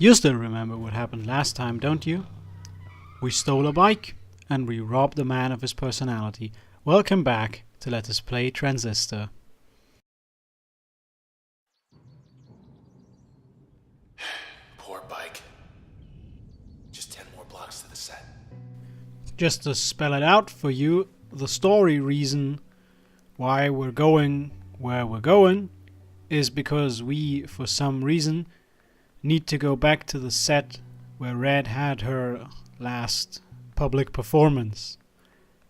You still remember what happened last time, don't you? We stole a bike, and we robbed a man of his personality. Welcome back to Let Us Play Transistor. Poor bike. Just 10 more blocks to the set. Just to spell it out for you, the story reason why we're going where we're going is because we, for some reason, need to go back to the set where Red had her last public performance.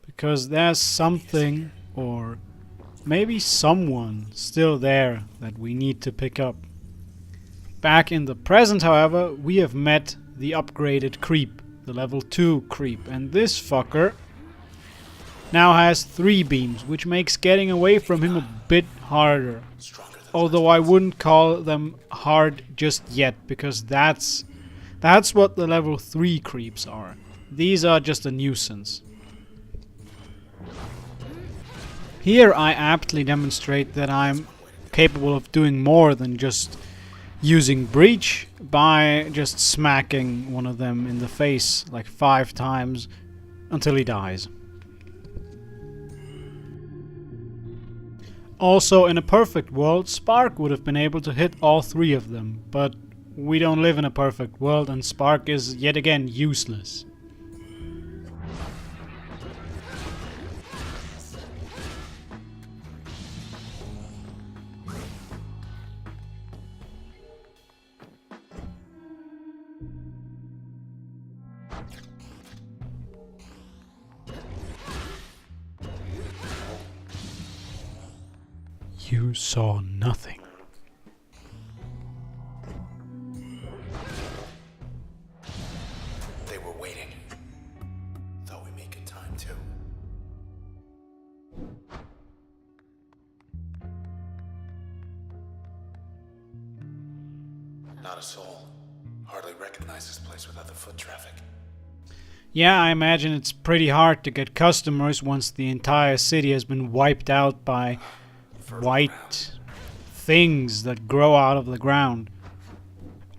Because there's something, or maybe someone, still there that we need to pick up. Back in the present, however, we have met the upgraded creep, the level 2 creep, and this fucker now has 3 beams, which makes getting away from him a bit harder. Although I wouldn't call them hard just yet, because that's what the level 3 creeps are. These are just a nuisance. Here I aptly demonstrate that I'm capable of doing more than just using breach by just smacking one of them in the face like 5 times until he dies. Also, in a perfect world, Spark would have been able to hit all 3 of them, but we don't live in a perfect world and Spark is yet again useless. You saw nothing. They were waiting. Thought we made good time too. Not a soul. Hardly recognize this place without the foot traffic. Yeah, I imagine it's pretty hard to get customers once the entire city has been wiped out by white things that grow out of the ground.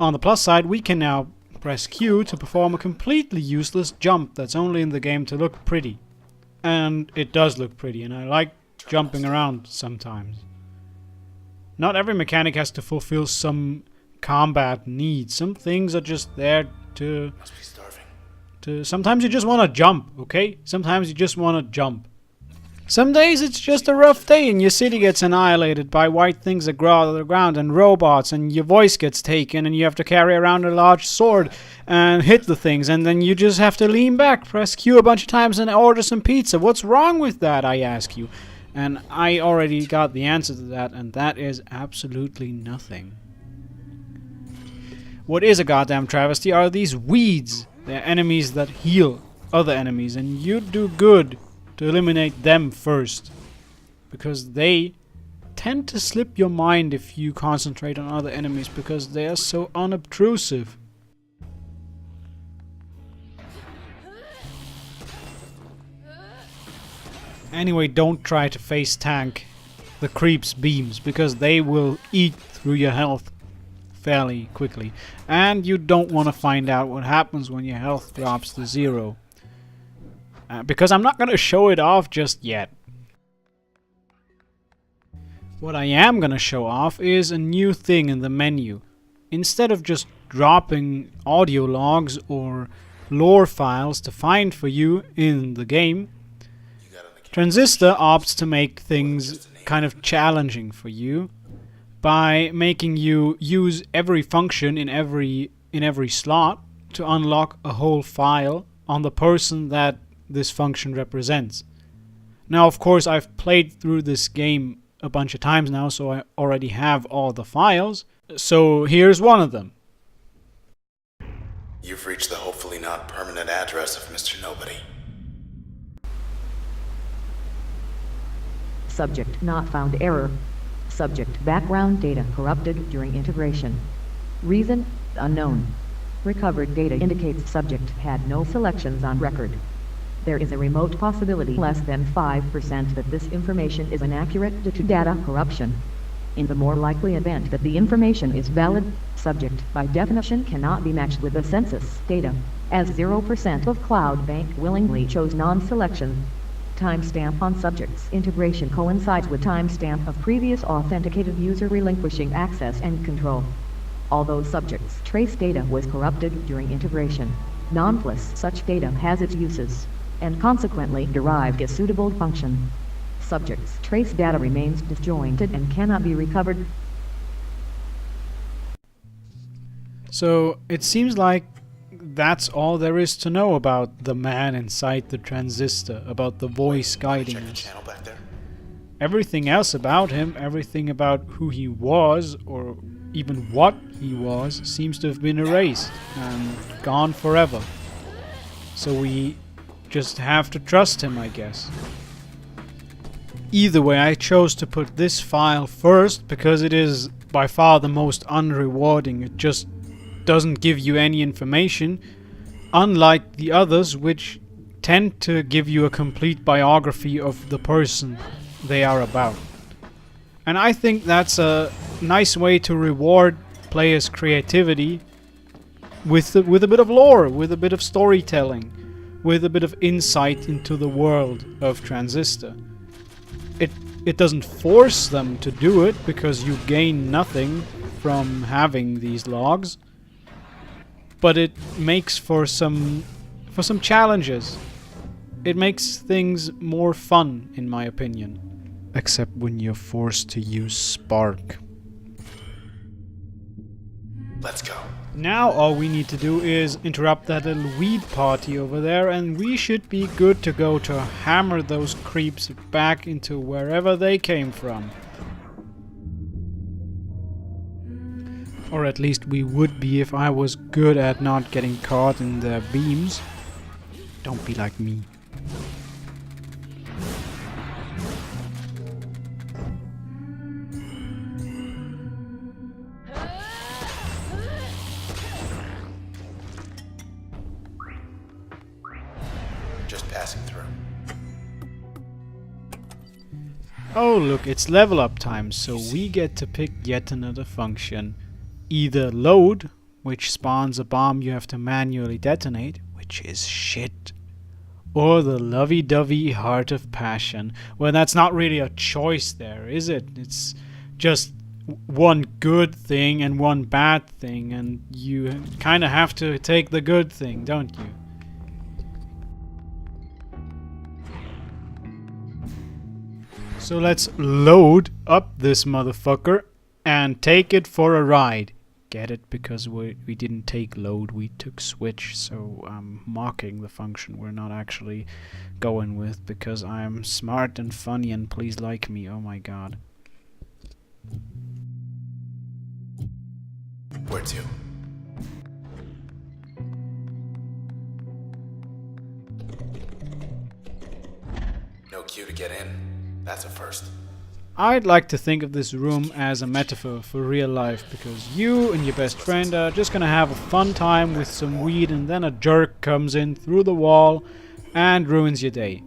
On the plus side, we can now press Q to perform a completely useless jump that's only in the game to look pretty. And it does look pretty, and I like jumping around sometimes. Not every mechanic has to fulfill some combat need. Some things are just there to... Must be starving. Sometimes you just want to jump, okay? Sometimes you just want to jump. Some days it's just a rough day and your city gets annihilated by white things that grow out of the ground and robots, and your voice gets taken and you have to carry around a large sword and hit the things, and then you just have to lean back, press Q a bunch of times and order some pizza. What's wrong with that, I ask you? And I already got the answer to that, and that is absolutely nothing. What is a goddamn travesty are these weeds. They're enemies that heal other enemies, and you do good to eliminate them first, because they tend to slip your mind if you concentrate on other enemies, because they are so unobtrusive. Anyway, don't try to face tank the creep's beams, because they will eat through your health fairly quickly, and you don't want to find out what happens when your health drops to 0. Because I'm not going to show it off just yet. What I am going to show off is a new thing in the menu. Instead of just dropping audio logs or lore files to find for you in the game, Transistor opts to make things kind of challenging for you by making you use every function in every slot to unlock a whole file on the person that this function represents. Now, of course, I've played through this game a bunch of times now, so I already have all the files. So here's one of them. You've reached the hopefully not permanent address of Mr. Nobody. Subject not found error. Subject background data corrupted during integration. Reason unknown. Recovered data indicates subject had no selections on record. There is a remote possibility less than 5% that this information is inaccurate due to data corruption. In the more likely event that the information is valid, Subject by definition cannot be matched with the census data, as 0% of Cloud Bank willingly chose non-selection. Timestamp on subject's integration coincides with timestamp of previous authenticated user relinquishing access and control. Although subject's trace data was corrupted during integration, nonetheless such data has its uses, and consequently derived a suitable function. Subject's trace data remains disjointed and cannot be recovered. So it seems like that's all there is to know about the man inside the transistor, about the voice guiding Check the us. channel back there. Everything else about him, everything about who he was, or even what he was, seems to have been erased and gone forever. So we just have to trust him, I guess. Either way, I chose to put this file first because it is by far the most unrewarding. It just doesn't give you any information, unlike the others, which tend to give you a complete biography of the person they are about. And I think that's a nice way to reward players' creativity with a bit of lore, with a bit of storytelling, with a bit of insight into the world of Transistor. It doesn't force them to do it, because you gain nothing from having these logs, but it makes for some challenges. It makes things more fun, in my opinion. Except when you're forced to use Spark. Let's go. Now all we need to do is interrupt that little weed party over there, and we should be good to go to hammer those creeps back into wherever they came from. Or at least we would be if I was good at not getting caught in their beams. Don't be like me. Just passing through. Oh look, it's level up time, so we get to pick yet another function. Either load, which spawns a bomb you have to manually detonate, which is shit. Or the lovey-dovey Heart of Passion. Well, that's not really a choice there, is it? It's just one good thing and one bad thing, and you kinda have to take the good thing, don't you? So let's load up this motherfucker and take it for a ride. Get it? Because we didn't take load, we took switch, so I'm mocking the function we're not actually going with, because I'm smart and funny and please like me, oh my god. Where to? No queue to get in. That's a first. I'd like to think of this room as a metaphor for real life, because you and your best friend are just gonna have a fun time with some weed, and then a jerk comes in through the wall and ruins your day.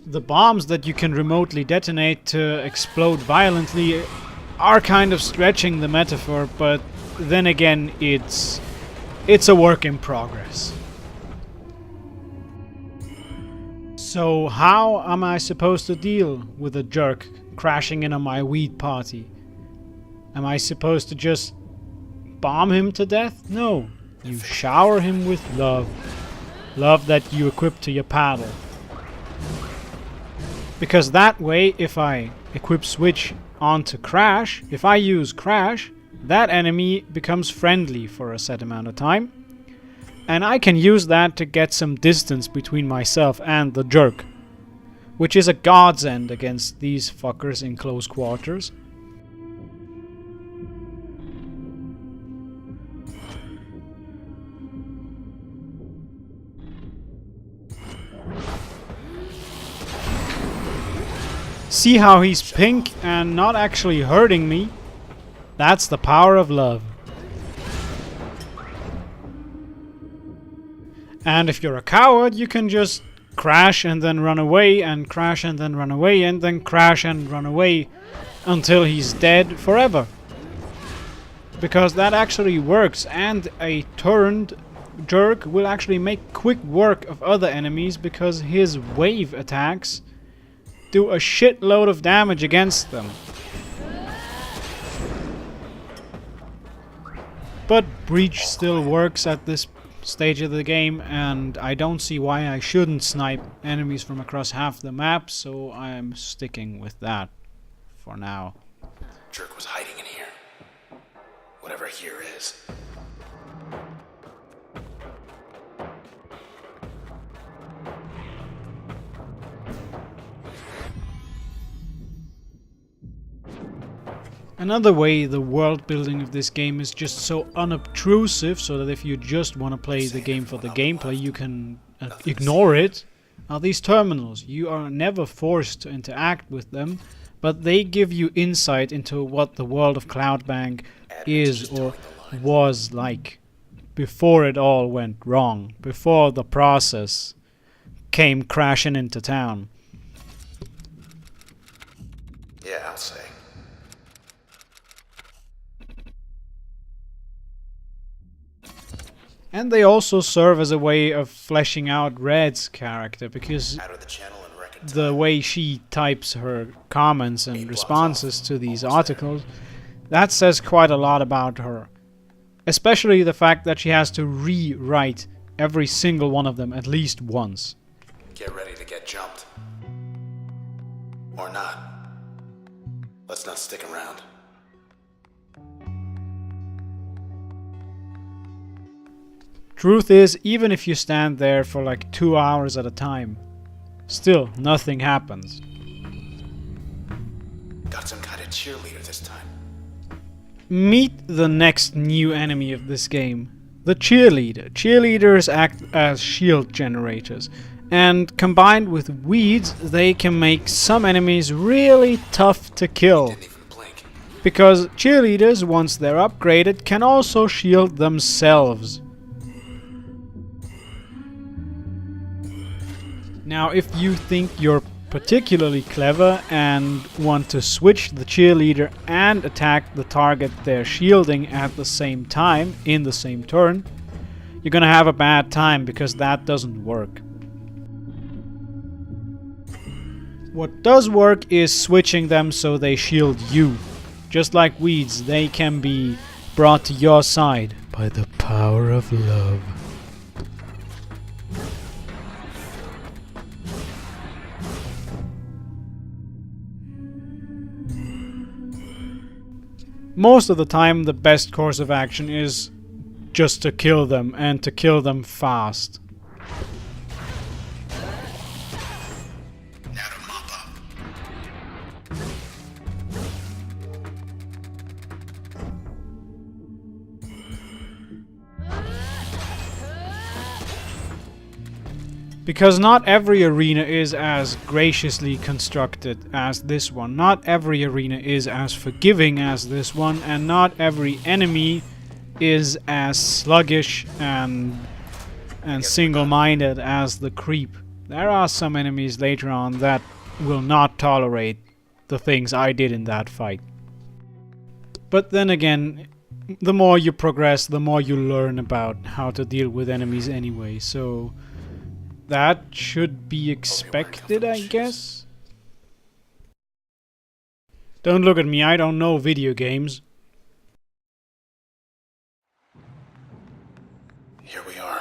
The bombs that you can remotely detonate to explode violently are kind of stretching the metaphor, but then again, it's a work in progress. So how am I supposed to deal with a jerk crashing in on my weed party? Am I supposed to just bomb him to death? No. You shower him with love. Love that you equip to your paddle. Because that way, if I equip switch onto Crash, if I use Crash, that enemy becomes friendly for a set amount of time. And I can use that to get some distance between myself and the jerk, which is a godsend against these fuckers in close quarters. See how he's pink and not actually hurting me? That's the power of love. And if you're a coward, you can just crash and then run away, and crash and then run away, and then crash and run away until he's dead forever. Because that actually works, and a turned jerk will actually make quick work of other enemies because his wave attacks do a shitload of damage against them. But Breach still works at this stage of the game, and I don't see why I shouldn't snipe enemies from across half the map, so I'm sticking with that for now. Jerk was hiding in here. Whatever here is. Another way the world building of this game is just so unobtrusive, so that if you just want to play the game for the gameplay, you can ignore it, are these terminals. You are never forced to interact with them, but they give you insight into what the world of Cloudbank is or was like before it all went wrong, before the process came crashing into town. Yeah, I'll say. And they also serve as a way of fleshing out Red's character, because Out of the channel in record the way she types her comments and responses to these articles, that says quite a lot about her. Especially the fact that she has to rewrite every single one of them at least once. Get ready to get jumped. Or not. Let's not stick around. Truth is, even if you stand there for like 2 hours at a time, still nothing happens. Got some kind of cheerleader this time. Meet the next new enemy of this game, the cheerleader. Cheerleaders act as shield generators, and combined with weeds, they can make some enemies really tough to kill. Didn't even blink. Because cheerleaders, once they're upgraded, can also shield themselves. Now, if you think you're particularly clever and want to switch the cheerleader and attack the target they're shielding at the same time, in the same turn, you're gonna have a bad time, because that doesn't work. What does work is switching them so they shield you. Just like weeds, they can be brought to your side by the power of love. Most of the time, the best course of action is just to kill them, and to kill them fast. Now to mop up. Because not every arena is as graciously constructed as this one. Not every arena is as forgiving as this one, and not every enemy is as sluggish and single-minded as the creep. There are some enemies later on that will not tolerate the things I did in that fight. But then again, the more you progress, the more you learn about how to deal with enemies anyway, so that should be expected, I guess. Don't look at me, I don't know video games. Here we are.